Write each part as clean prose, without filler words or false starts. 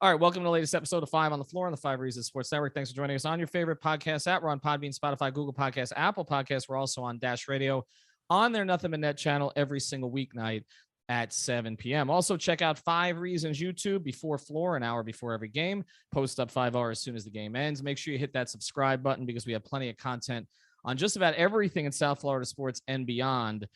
All right, welcome to the latest episode of 5 on the Floor on the 5 Reasons Sports Network. Thanks for joining us on your favorite podcast app. We're on Podbean, Spotify, Google Podcasts, Apple Podcasts. We're also on Dash Radio on their Nothing But Net channel every single weeknight at 7 p.m. Also, check out 5 Reasons YouTube before Floor, an hour before every game. Post up 5 hours as soon as the game ends. Make sure you hit that subscribe button because we have plenty of content on just about everything in South Florida sports and beyond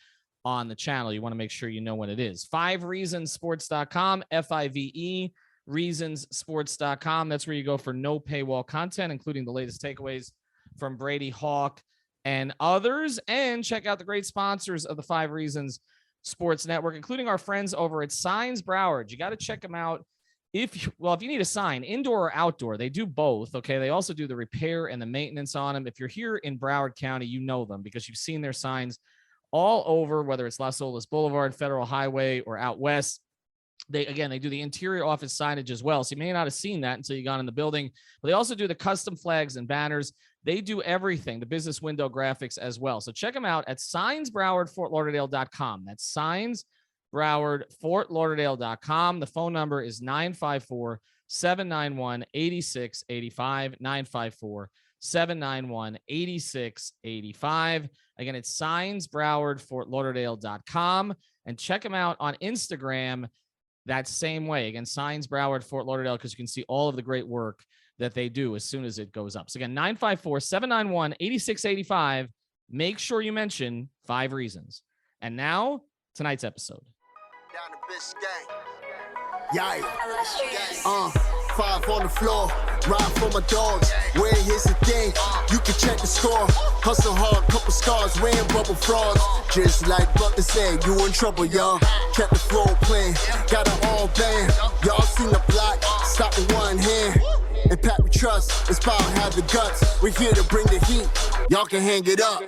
on the channel. You want to make sure you know what it is. 5reasonsports.com, F-I-V-E. reasonsports.com. That's where you go for no paywall content, including the latest takeaways from Brady, Hawk, and others. And check out the great sponsors of the 5 Reasons Sports Network, including our friends over at Signs Broward. You got to check them out. If you need a sign, indoor or outdoor, they do both. Okay. They also do the repair and the maintenance on them. If you're here in Broward County, you know them because you've seen their signs all over, whether it's Las Olas Boulevard, Federal Highway, or out west. They do the interior office signage as well. So you may not have seen that until you got in the building, but they also do the custom flags and banners. They do everything, the business window graphics as well. So check them out at signsbrowardfortlauderdale.com. That's signsbrowardfortlauderdale.com. The phone number is 954-791-8685, 954-791-8685. Again, it's signsbrowardfortlauderdale.com. And check them out on Instagram that same way. Again, Signs Broward, Fort Lauderdale, because you can see all of the great work that they do as soon as it goes up. So again, 954-791-8685. Make sure you mention 5 Reasons. And now, tonight's episode. Down the bitch gang. Yay. 5 on the floor. Ride for my dogs. Where here's the thing. You can check the score. Hustle hard, couple scars, wearing rubber frauds. Just like Butler said, you in trouble, y'all. Kept the floor playing. Got it all banned. Y'all seen the block. Stop with one hand. And Pat we trust. It's power, have the guts. We're here to bring the heat. Y'all can hang it up.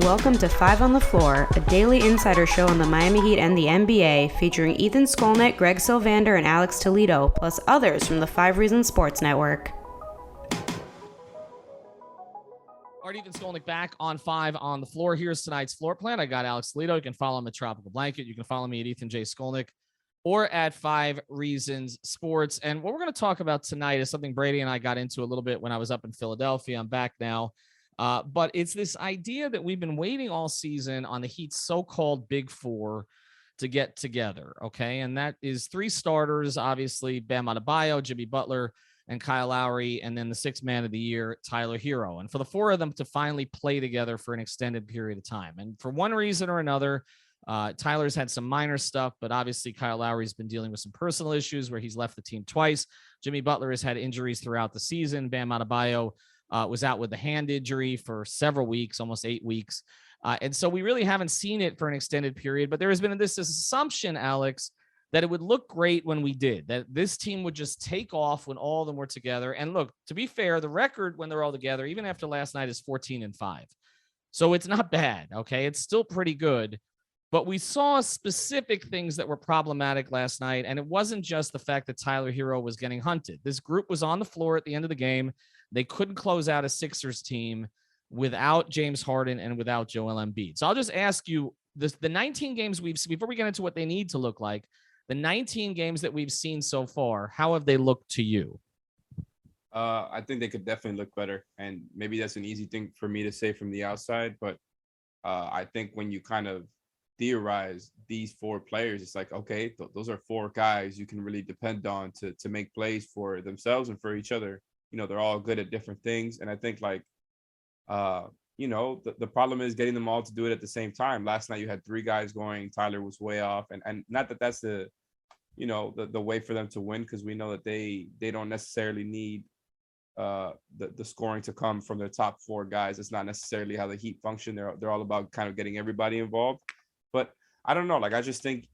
Welcome to 5 on the Floor, a daily insider show on the Miami Heat and the NBA, featuring Ethan Skolnick, Greg Sylvander, and Alex Toledo, plus others from the 5 Reasons Sports Network. All right, Ethan Skolnick back on 5 on the Floor. Here's tonight's floor plan. I got Alex Toledo. You can follow him at Tropical Blanket. You can follow me at Ethan J. Skolnick or at 5 Reasons Sports. And what we're going to talk about tonight is something Brady and I got into a little bit when I was up in Philadelphia. I'm back now. But it's this idea that we've been waiting all season on the Heat's so-called Big Four to get together, okay? And that is 3 starters, obviously, Bam Adebayo, Jimmy Butler, and Kyle Lowry, and then the 6th man of the year, Tyler Herro. And for the 4 of them to finally play together for an extended period of time. And for one reason or another, Tyler's had some minor stuff, but obviously Kyle Lowry's been dealing with some personal issues where he's left the team twice. Jimmy Butler has had injuries throughout the season. Bam Adebayo was out with a hand injury for several weeks, almost 8 weeks. And so we really haven't seen it for an extended period, but there has been this assumption, Alex, that it would look great when we did, that this team would just take off when all of them were together. And look, to be fair, the record when they're all together, even after last night, is 14-5. So it's not bad. Okay. It's still pretty good, but we saw specific things that were problematic last night. And it wasn't just the fact that Tyler Herro was getting hunted. This group was on the floor at the end of the game. They couldn't close out a Sixers team without James Harden and without Joel Embiid. So I'll just ask you, the 19 games we've seen, before we get into what they need to look like, the 19 games that we've seen so far, how have they looked to you? I think they could definitely look better. And maybe that's an easy thing for me to say from the outside. But I think when you kind of theorize these 4 players, it's like, okay, those are 4 guys you can really depend on to make plays for themselves and for each other. You know, they're all good at different things. And I think the problem is getting them all to do it at the same time. Last night you had 3 guys going. Tyler was way off. And not that that's the way for them to win, because we know that they don't necessarily need the scoring to come from their top 4 guys. It's not necessarily how the Heat function. They're all about kind of getting everybody involved. But I don't know. Like, I just think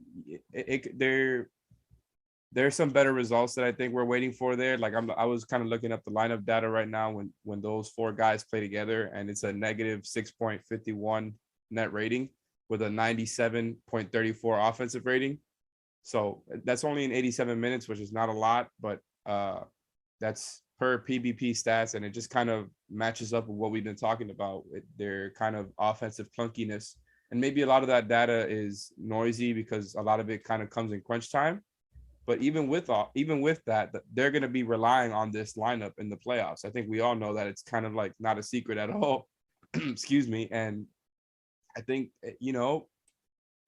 there's some better results that I think we're waiting for there. Like, I was kind of looking up the lineup data right now when those 4 guys play together, and it's a negative 6.51 net rating with a 97.34 offensive rating. So that's only in 87 minutes, which is not a lot, but that's per PBP stats, and it just kind of matches up with what we've been talking about, their kind of offensive clunkiness. And maybe a lot of that data is noisy because a lot of it kind of comes in crunch time. But even with that, they're going to be relying on this lineup in the playoffs. I think we all know that. It's kind of like not a secret at all. Excuse me. And I think,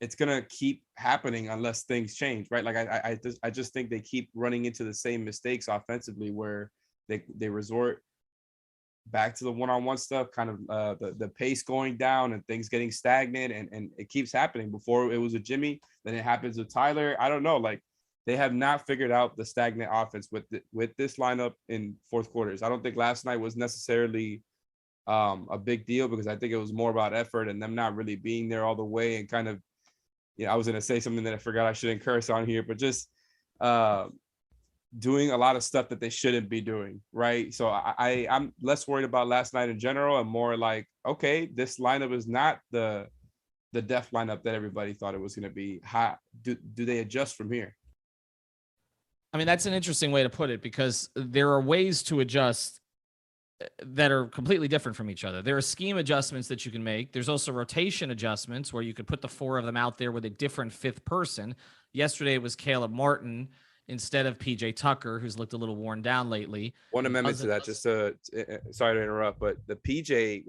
it's going to keep happening unless things change, right? Like I just think they keep running into the same mistakes offensively where they resort back to the one-on-one stuff, kind of the pace going down and things getting stagnant, and it keeps happening. Before it was with Jimmy, then it happens with Tyler. I don't know, like they have not figured out the stagnant offense with this lineup in fourth quarters. I don't think last night was necessarily a big deal because I think it was more about effort and them not really being there all the way and kind of, I was going to say something that I forgot I shouldn't curse on here, but just doing a lot of stuff that they shouldn't be doing, right? So I'm less worried about last night in general and more like, okay, this lineup is not the def lineup that everybody thought it was going to be. How do they adjust from here? I mean, that's an interesting way to put it because there are ways to adjust that are completely different from each other. There are scheme adjustments that you can make. There's also rotation adjustments where you could put the four of them out there with a different fifth person. Yesterday it was Caleb Martin instead of PJ Tucker, who's looked a little worn down lately. One amendment to that, just sorry to interrupt, but the PJ,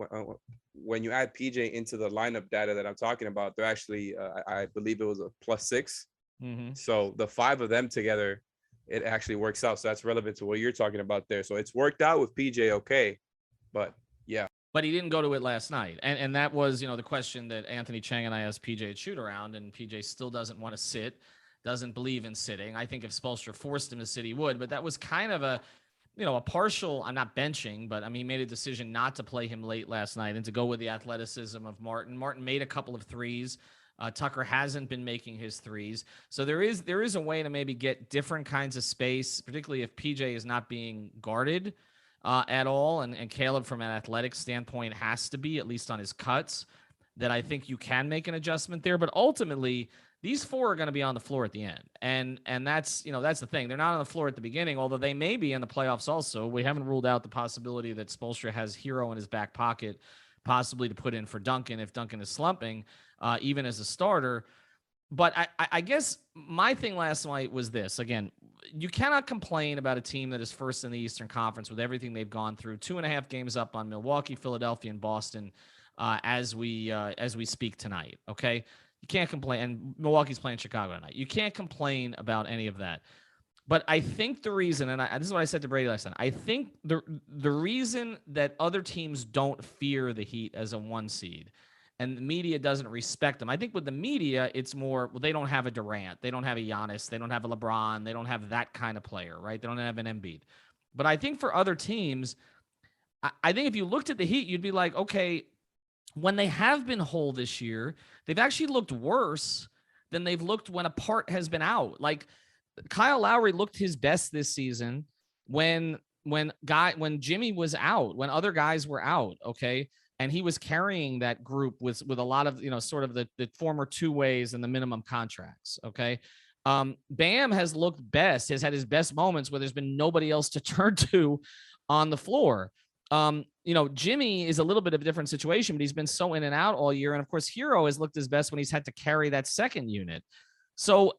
when you add PJ into the lineup data that I'm talking about, they're actually, I believe it was a +6. Mm-hmm. So the five of them together, it actually works out. So that's relevant to what you're talking about there. So it's worked out with PJ, okay, but yeah. But he didn't go to it last night. And that was, the question that Anthony Chang and I asked PJ at shoot around, and PJ still doesn't want to sit, doesn't believe in sitting. I think if Spoelstra forced him to sit, he would, but that was kind of a partial, I'm not benching, but I mean, he made a decision not to play him late last night and to go with the athleticism of Martin. Martin made a couple of threes. Tucker hasn't been making his threes. So there is a way to maybe get different kinds of space, particularly if PJ is not being guarded at all. And Caleb, from an athletic standpoint, has to be, at least on his cuts, that I think you can make an adjustment there. But ultimately, these four are going to be on the floor at the end. And that's, that's the thing. They're not on the floor at the beginning, although they may be in the playoffs also. We haven't ruled out the possibility that Spoelstra has Herro in his back pocket, possibly to put in for Duncan if Duncan is slumping, even as a starter. But I guess my thing last night was this. Again, you cannot complain about a team that is first in the Eastern Conference with everything they've gone through. 2.5 games up on Milwaukee, Philadelphia, and Boston as we speak tonight. Okay, you can't complain. And Milwaukee's playing Chicago tonight. You can't complain about any of that. But I think the reason, and this is what I said to Brady last night, I think the reason that other teams don't fear the Heat as a 1 seed and the media doesn't respect them, I think with the media, it's more, well, they don't have a Durant, they don't have a Giannis, they don't have a LeBron, they don't have that kind of player, right? They don't have an Embiid. But I think for other teams, I think if you looked at the Heat, you'd be like, okay, when they have been whole this year, they've actually looked worse than they've looked when a part has been out. Like, Kyle Lowry looked his best this season when Jimmy was out, when other guys were out, okay? And he was carrying that group with a lot of, sort of the former two ways and the minimum contracts, okay? Bam has looked best, has had his best moments where there's been nobody else to turn to on the floor. Jimmy is a little bit of a different situation, but he's been so in and out all year. And of course, Herro has looked his best when he's had to carry that second unit. So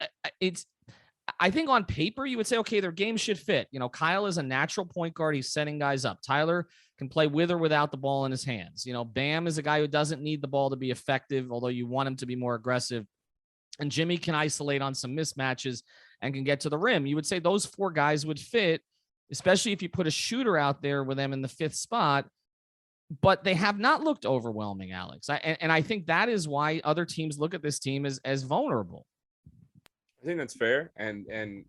I think on paper, you would say, okay, their game should fit. Kyle is a natural point guard. He's setting guys up. Tyler can play with or without the ball in his hands. Bam is a guy who doesn't need the ball to be effective, although you want him to be more aggressive. And Jimmy can isolate on some mismatches and can get to the rim. You would say those four guys would fit, especially if you put a shooter out there with them in the fifth spot. But they have not looked overwhelming, Alex. And I think that is why other teams look at this team as vulnerable. I think that's fair, and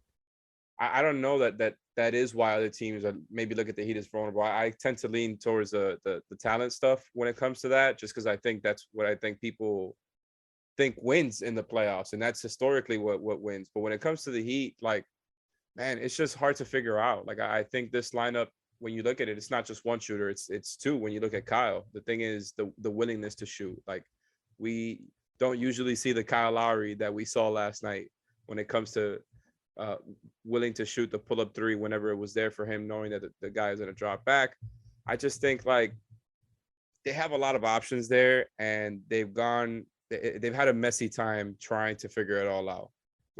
I don't know that is why other teams are maybe look at the Heat as vulnerable. I tend to lean towards the talent stuff when it comes to that, just because I think that's what I think people think wins in the playoffs, and that's historically what wins. But when it comes to the Heat, like, man, it's just hard to figure out. Like, I think this lineup, when you look at it, it's not just one shooter; it's two. When you look at Kyle, the thing is the willingness to shoot. Like, we don't usually see the Kyle Lowry that we saw last night when it comes to willing to shoot the pull-up three whenever it was there for him, knowing that the guy is going to drop back. I just think, like, they have a lot of options there, and they've had a messy time trying to figure it all out.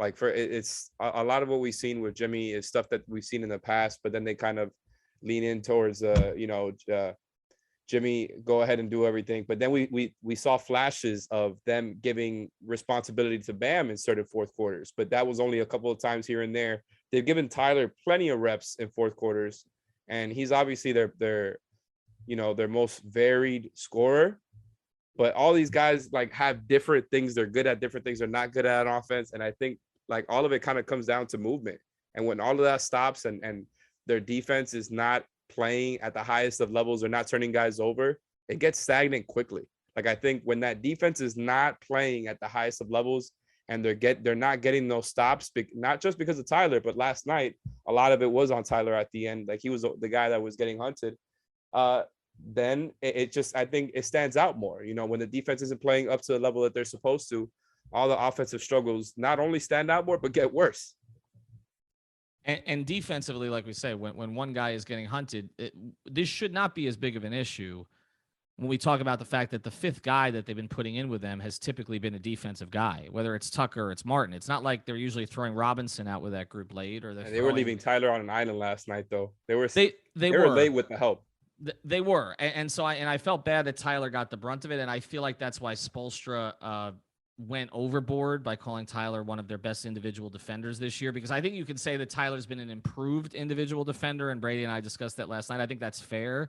Like it's a lot of what we've seen with Jimmy is stuff that we've seen in the past, but then they kind of lean in towards, Jimmy, go ahead and do everything. But then we saw flashes of them giving responsibility to Bam in certain fourth quarters, but that was only a couple of times here and there. They've given Tyler plenty of reps in fourth quarters, and he's obviously their most varied scorer. But all these guys like have different things they're good at, different things they're not good at on offense. And I think like all of it kind of comes down to movement. And when all of that stops and their defense is not playing at the highest of levels or not turning guys over, it gets stagnant quickly. Like I think when that defense is not playing at the highest of levels and they're not getting those stops, not just because of Tyler, but last night a lot of it was on Tyler at the end. Like he was the guy that was getting hunted. Then it just, I think it stands out more, when the defense isn't playing up to the level that they're supposed to, all the offensive struggles not only stand out more, but get worse. And defensively, like we say, when one guy is getting hunted, this should not be as big of an issue when we talk about the fact that the fifth guy that they've been putting in with them has typically been a defensive guy, whether it's Tucker or it's Martin. It's not like they're usually throwing Robinson out with that group late, or they were leaving Tyler on an island last night, though. They were late with the help. They were. And so I felt bad that Tyler got the brunt of it. And I feel like that's why Spoelstra went overboard by calling Tyler one of their best individual defenders this year, because I think you can say that Tyler's been an improved individual defender, and Brady and I discussed that last night. I think that's fair.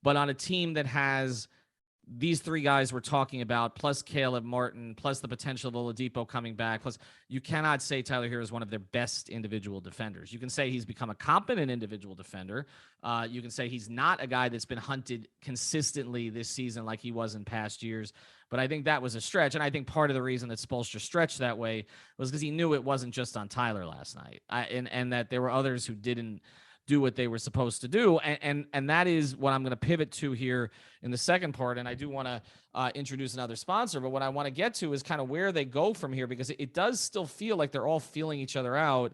But on a team that has these three guys we're talking about, plus Caleb Martin, plus the potential of Oladipo coming back, plus you cannot say Tyler Herro is one of their best individual defenders. You can say he's become a competent individual defender. You can say he's not a guy that's been hunted consistently this season like he was in past years. But I think that was a stretch. And I think part of the reason that Spoelstra stretched that way was because he knew it wasn't just on Tyler last night, and that there were others who didn't do what they were supposed to do. And that is what I'm going to pivot to here in the second part. And I do want to introduce another sponsor, but what I want to get to is kind of where they go from here, because it does still feel like they're all feeling each other out.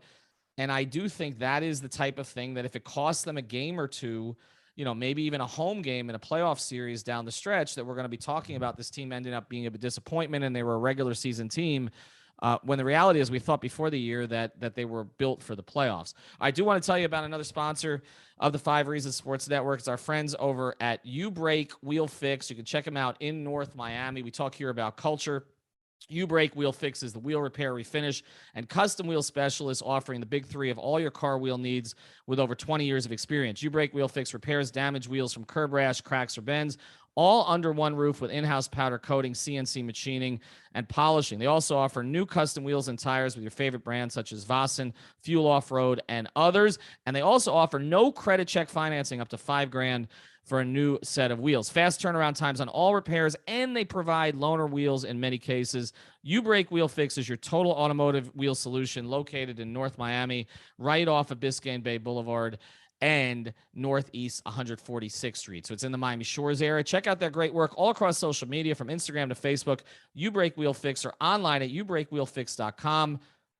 And I do think that is the type of thing that if it costs them a game or two, maybe even a home game in a playoff series down the stretch, that we're going to be talking about this team ending up being a disappointment and they were a regular season team. When the reality is we thought before the year that they were built for the playoffs. I do want to tell you about another sponsor of the 5 Reasons Sports Network. It's our friends over at U-Brake Wheel Fix. You can check them out in North Miami. We talk here about culture. U-Brake Wheel Fix is the wheel repair, refinish, and custom wheel specialist offering the big three of all your car wheel needs with over 20 years of experience. U-Brake Wheel Fix repairs damaged wheels from curb rash, cracks, or bends, all under one roof with in-house powder coating, CNC machining, and polishing. They also offer new custom wheels and tires with your favorite brands such as Vossen, Fuel Off-Road, and others. And they also offer no credit check financing up to $5,000 for a new set of wheels. Fast turnaround times on all repairs, and they provide loaner wheels in many cases. U-Brake Wheel Fix is your total automotive wheel solution, located in North Miami, right off of Biscayne Bay Boulevard and Northeast 146th Street. So it's in the Miami Shores area. Check out their great work all across social media, from Instagram to Facebook. U-Brake Wheel Fix, or online at ubrakewheelfix.com.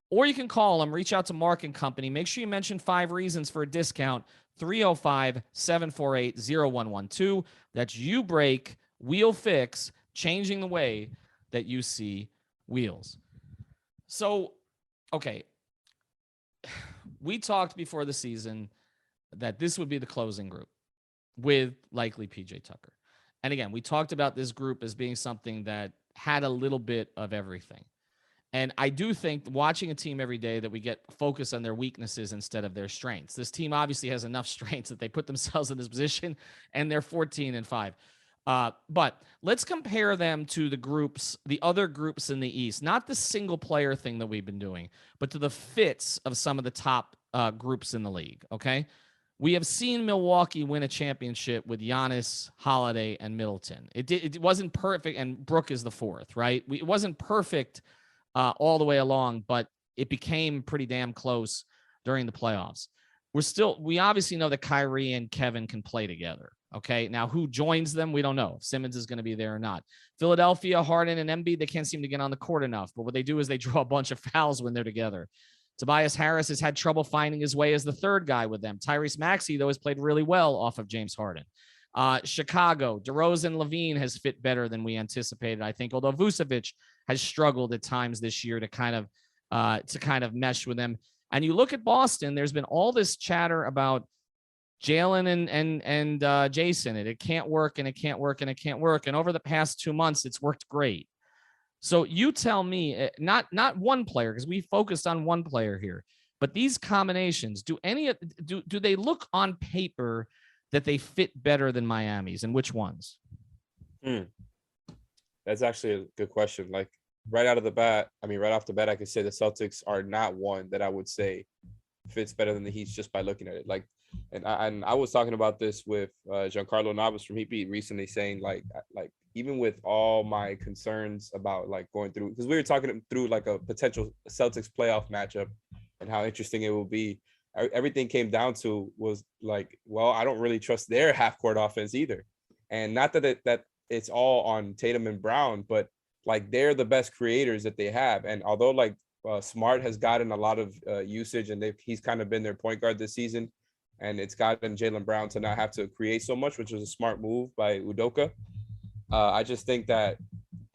Or you can call them, reach out to Mark and Company. Make sure you mention 5 Reasons for a discount, 305-748-0112. That's U-Brake Wheel Fix, changing the way that you see wheels. So, okay, we talked before the season that this would be the closing group with likely PJ Tucker. And again, we talked about this group as being something that had a little bit of everything. And I do think watching a team every day that we get focused on their weaknesses instead of their strengths. This team obviously has enough strengths that they put themselves in this position, and they're 14-5. But let's compare them to the other groups in the East, not the single player thing that we've been doing, but to the fits of some of the top groups in the league. Okay. We have seen Milwaukee win a championship with Giannis, Holiday, and Middleton. It wasn't perfect, and Brook is the fourth, right? It wasn't perfect all the way along, but it became pretty damn close during the playoffs. We obviously know that Kyrie and Kevin can play together. Okay. Now, who joins them? We don't know if Simmons is going to be there or not. Philadelphia, Harden, and Embiid, they can't seem to get on the court enough, but what they do is they draw a bunch of fouls when they're together. Tobias Harris has had trouble finding his way as the third guy with them. Tyrese Maxey, though, has played really well off of James Harden. Chicago, DeRozan, Levine has fit better than we anticipated, I think, although Vucevic has struggled at times this year to kind of to kind of mesh with them. And you look at Boston, there's been all this chatter about Jalen and Jason, and it can't work, and it can't work, and it can't work. And over the past 2 months, it's worked great. So you tell me, not one player, because we focused on one player here, but these combinations, do they look on paper that they fit better than Miami's, and which ones? That's actually a good question. Like right off the bat, I could say the Celtics are not one that I would say fits better than the Heat just by looking at it. Like, and I was talking about this with Giancarlo Navas from Heat Beat recently, saying like even with all my concerns about like going through, because we were talking through like a potential Celtics playoff matchup and how interesting it will be. Everything came down to was like, well, I don't really trust their half court offense either. And not that it's all on Tatum and Brown, but like they're the best creators that they have. And although like Smart has gotten a lot of usage and he's kind of been their point guard this season, and it's gotten Jaylen Brown to not have to create so much, which was a smart move by Udoka. I just think that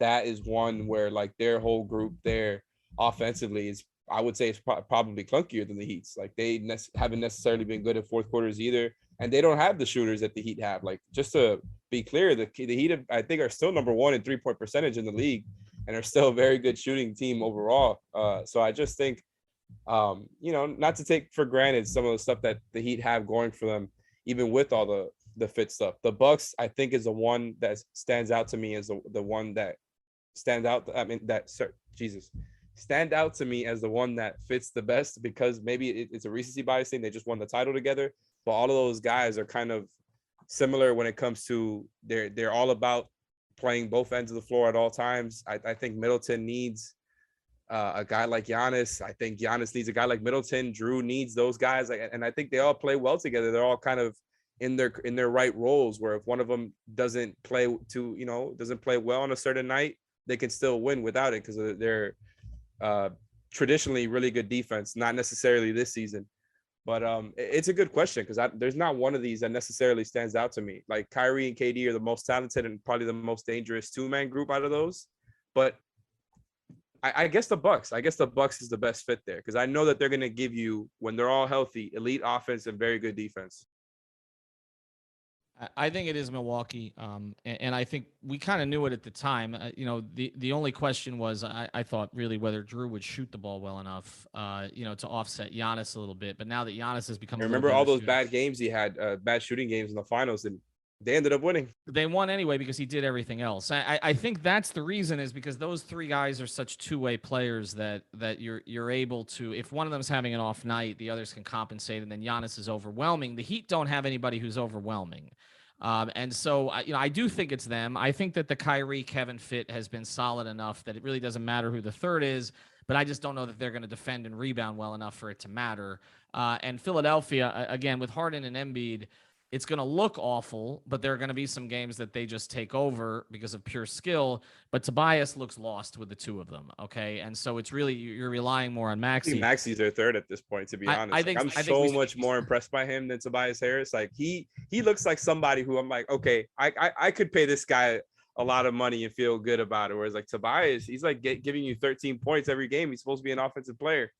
is one where like their whole group there offensively is, I would say, it's probably clunkier than the Heat's. Like they haven't necessarily been good in fourth quarters either, and they don't have the shooters that the Heat have. Like just to be clear, the Heat I think are still number 1 in 3-point percentage in the league, and are still a very good shooting team overall. So I just think, not to take for granted some of the stuff that the Heat have going for them, even with all the fit stuff. The Bucks, I think, is the one that stands out to me as the one that stands out. Stand out to me as the one that fits the best, because maybe it's a recency bias thing. They just won the title together, but all of those guys are kind of similar when it comes to they're all about playing both ends of the floor at all times. I think Middleton needs a guy like Giannis. I think Giannis needs a guy like Middleton. Drew needs those guys, and I think they all play well together. They're all kind of in their right roles, where if one of them doesn't play well on a certain night, they can still win without it, because they're traditionally really good defense. Not necessarily this season, but it's a good question, because there's not one of these that necessarily stands out to me. Like Kyrie and KD are the most talented and probably the most dangerous two-man group out of those, but I guess the Bucks. Is the best fit there, because I know that they're going to give you, when they're all healthy, elite offense and very good defense. I think it is Milwaukee, and I think we kind of knew it at the time. The only question was, I thought really whether Drew would shoot the ball well enough, to offset Giannis a little bit. But now that Giannis has become, remember all those bad games he had, bad shooting games in the finals, and they ended up winning. They won anyway because he did everything else. I think that's the reason, is because those three guys are such two-way players that you're able to, if one of them's having an off night, the others can compensate, and then Giannis is overwhelming. The Heat don't have anybody who's overwhelming. And so, I do think it's them. I think that the Kyrie Kevin fit has been solid enough that it really doesn't matter who the third is, but I just don't know that they're going to defend and rebound well enough for it to matter. And Philadelphia, again, with Harden and Embiid, it's going to look awful, but there are going to be some games that they just take over because of pure skill. But Tobias looks lost with the two of them. Okay. And so it's really, you're relying more on Maxey. Maxey's their third at this point, to be honest. I'm so much more impressed by him than Tobias Harris. Like he looks like somebody who I'm like, okay, I could pay this guy a lot of money and feel good about it. Whereas like Tobias, he's like giving you 13 points every game. He's supposed to be an offensive player.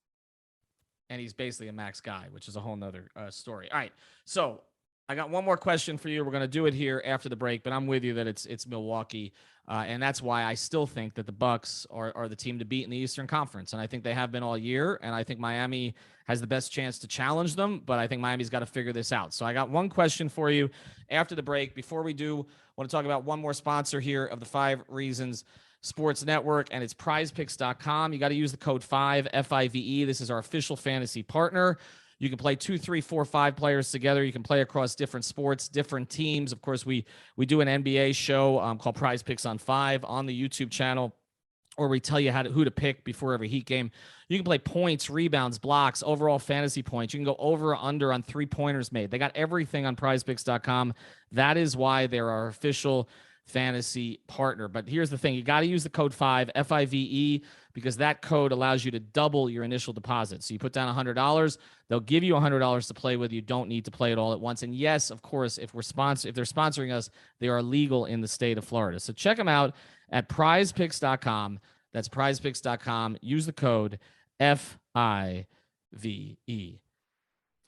And he's basically a max guy, which is a whole nother story. All right. So I got one more question for you. We're going to do it here after the break, but I'm with you that it's Milwaukee. And that's why I still think that the Bucks are the team to beat in the Eastern Conference. And I think they have been all year. And I think Miami has the best chance to challenge them, but I think Miami's got to figure this out. So I got one question for you after the break. Before we do, I want to talk about one more sponsor here of the 5 Reasons Sports Network, and it's prizepicks.com. You got to use the code 5, F-I-V-E. This is our official fantasy partner. You can play 2, 3, 4, 5 players together. You can play across different sports, different teams. Of course, we do an NBA show called Prize Picks on 5 on the YouTube channel, where we tell you who to pick before every Heat game. You can play points, rebounds, blocks, overall fantasy points. You can go over or under on 3-pointers made. They got everything on prizepicks.com. That is why they're our official fantasy partner. But here's the thing. You got to use the code 5, F-I-V-E, because that code allows you to double your initial deposit. So you put down $100, they'll give you $100 to play with. You don't need to play it all at once. And yes, of course, if they're sponsoring us, they are legal in the state of Florida. So check them out at prizepicks.com. That's prizepicks.com. Use the code F-I-V-E.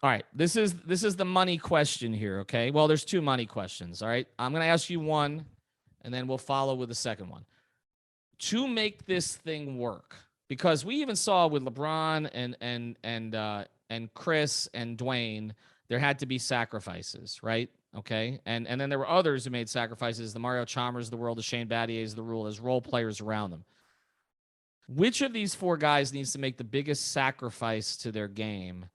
All right, this is the money question here, okay? Well, there's two money questions, all right? I'm going to ask you one, and then we'll follow with the second one. To make this thing work, because we even saw with LeBron and Chris and Dwayne, there had to be sacrifices, right? Okay, and then there were others who made sacrifices. The Mario Chalmers of the world, the Shane Battier's of the rule, as role players around them. Which of these four guys needs to make the biggest sacrifice to their game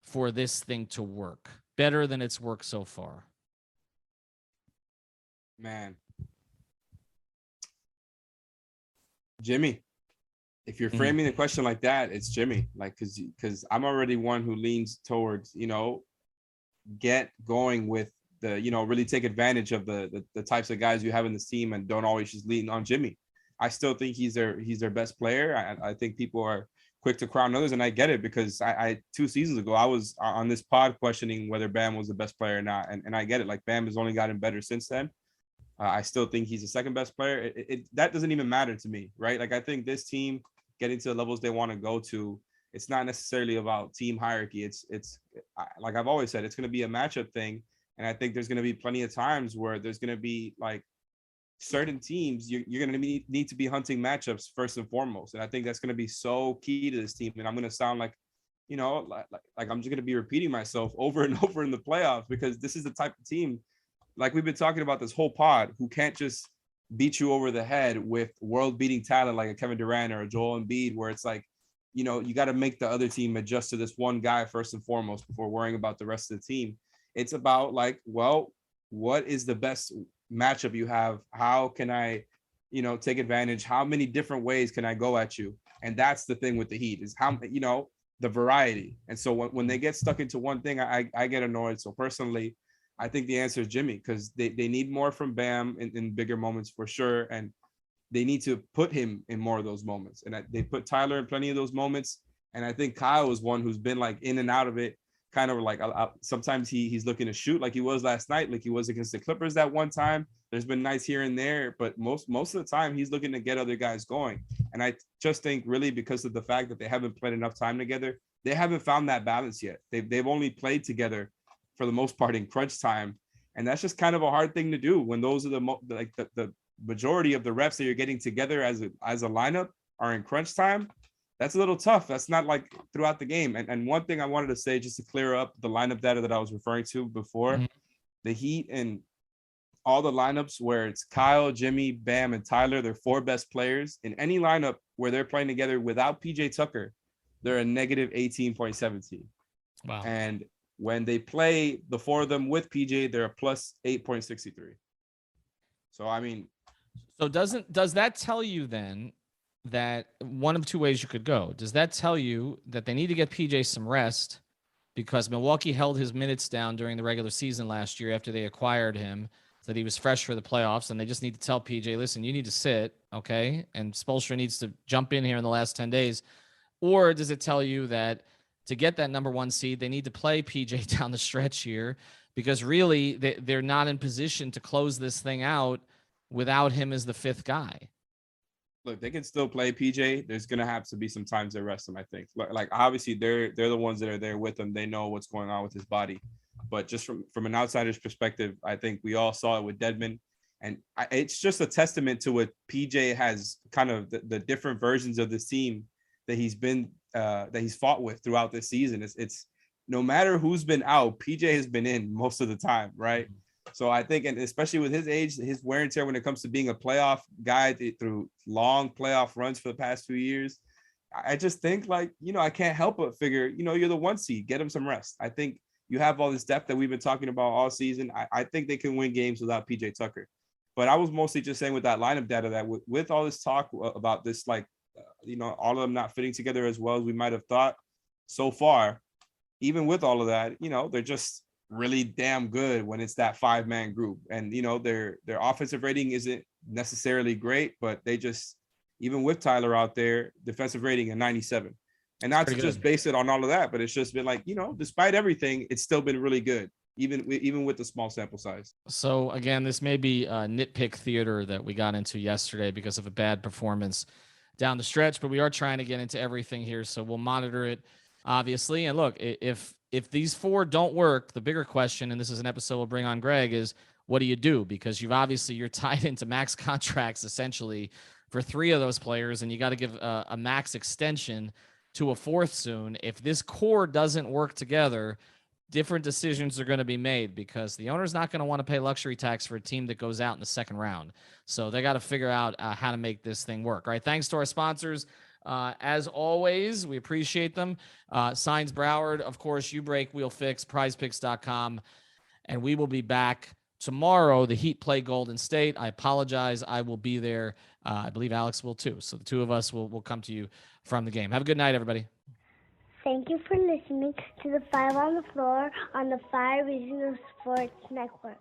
for this thing to work better than it's worked so far? Man, Jimmy. If you're framing the question like that, it's Jimmy. Like, because I'm already one who leans towards, get going with the, really take advantage of the types of guys you have in this team and don't always just lean on Jimmy. I still think he's their best player. I think people are quick to crown others, and I get it because I 2 seasons ago I was on this pod questioning whether Bam was the best player or not, and I get it. Like, Bam has only gotten better since then. I still think he's the second best player. That doesn't even matter to me, right? Like, I think this team getting to the levels they want to go to, it's not necessarily about team hierarchy. It's like I've always said, it's going to be a matchup thing, and I think there's going to be plenty of times where there's going to be like certain teams you're going to need to be hunting matchups first and foremost, and I think that's going to be so key to this team. And I'm going to sound like I'm just going to be repeating myself over and over in the playoffs, because this is the type of team, like we've been talking about this whole pod, who can't just beat you over the head with world-beating talent like a Kevin Durant or a Joel Embiid, where it's like, you got to make the other team adjust to this one guy first and foremost before worrying about the rest of the team. It's about like, well, what is the best matchup you have? How can I, take advantage? How many different ways can I go at you? And that's the thing with the Heat, is how, the variety. And so when they get stuck into one thing, I get annoyed. So personally, I think the answer is Jimmy, because they need more from Bam in bigger moments for sure. And they need to put him in more of those moments. And they put Tyler in plenty of those moments. And I think Kyle is one who's been like in and out of it, kind of like sometimes he's looking to shoot like he was last night, like he was against the Clippers that one time. There's been nights here and there, but most of the time he's looking to get other guys going. And I just think really because of the fact that they haven't played enough time together, they haven't found that balance yet. They've only played together for the most part in crunch time, and that's just kind of a hard thing to do when those are the majority of the reps that you're getting together as a lineup are in crunch time. That's a little tough. That's not like throughout the game. And one thing I wanted to say, just to clear up the lineup data that I was referring to before, the Heat and all the lineups where it's Kyle, Jimmy, Bam, and Tyler, they're 4 best players in any lineup where they're playing together without PJ Tucker, they're a negative 18.17. Wow. And when they play the 4 of them with PJ, they're a plus 8.63. So, I mean. So does that tell you then that one of 2 ways you could go? Does that tell you that they need to get PJ some rest because Milwaukee held his minutes down during the regular season last year after they acquired him, so that he was fresh for the playoffs, and they just need to tell PJ, listen, you need to sit, okay? And Spoelstra needs to jump in here in the last 10 days. Or does it tell you that to get that number 1 seed, they need to play PJ down the stretch here, because really they're not in position to close this thing out without him as the 5th guy? Look, they can still play PJ. There's going to have to be some times to rest him, I think. Like obviously, they're the ones that are there with him. They know what's going on with his body. But just from an outsider's perspective, I think we all saw it with Dedmon. And it's just a testament to what PJ has kind of the different versions of this team that he's been that he's fought with throughout this season. It's no matter who's been out, PJ has been in most of the time, right? So I think, and especially with his age, his wear and tear when it comes to being a playoff guy through long playoff runs for the past few years, I just think like, I can't help but figure, you're the 1 seed, get him some rest. I think you have all this depth that we've been talking about all season. I think they can win games without PJ Tucker. But I was mostly just saying with that lineup data that with all this talk about this, like, all of them not fitting together as well as we might have thought so far, even with all of that, they're just really damn good when it's that 5-man group. And, their offensive rating isn't necessarily great, but they just, even with Tyler out there, defensive rating at 97. And not to just base it on all of that, but it's just been like, despite everything, it's still been really good, even with the small sample size. So again, this may be nitpick theater that we got into yesterday because of a bad performance. down the stretch, but we are trying to get into everything here. So we'll monitor it, obviously. And look, if these 4 don't work, the bigger question, and this is an episode we'll bring on Greg, is what do you do? Because you're tied into max contracts essentially for 3 of those players, and you got to give a max extension to a 4th soon. If this core doesn't work together, different decisions are going to be made because the owner's not going to want to pay luxury tax for a team that goes out in the second round. So they got to figure out how to make this thing work. All right. Thanks to our sponsors. As always, we appreciate them. Signs Broward, of course, You Break, We'll Fix, prizepicks.com. And we will be back tomorrow. The Heat play Golden State. I apologize. I will be there. I believe Alex will too. So the 2 of us will come to you from the game. Have a good night, everybody. Thank you for listening to the 5 on the Floor on the 5 Regional Sports Network.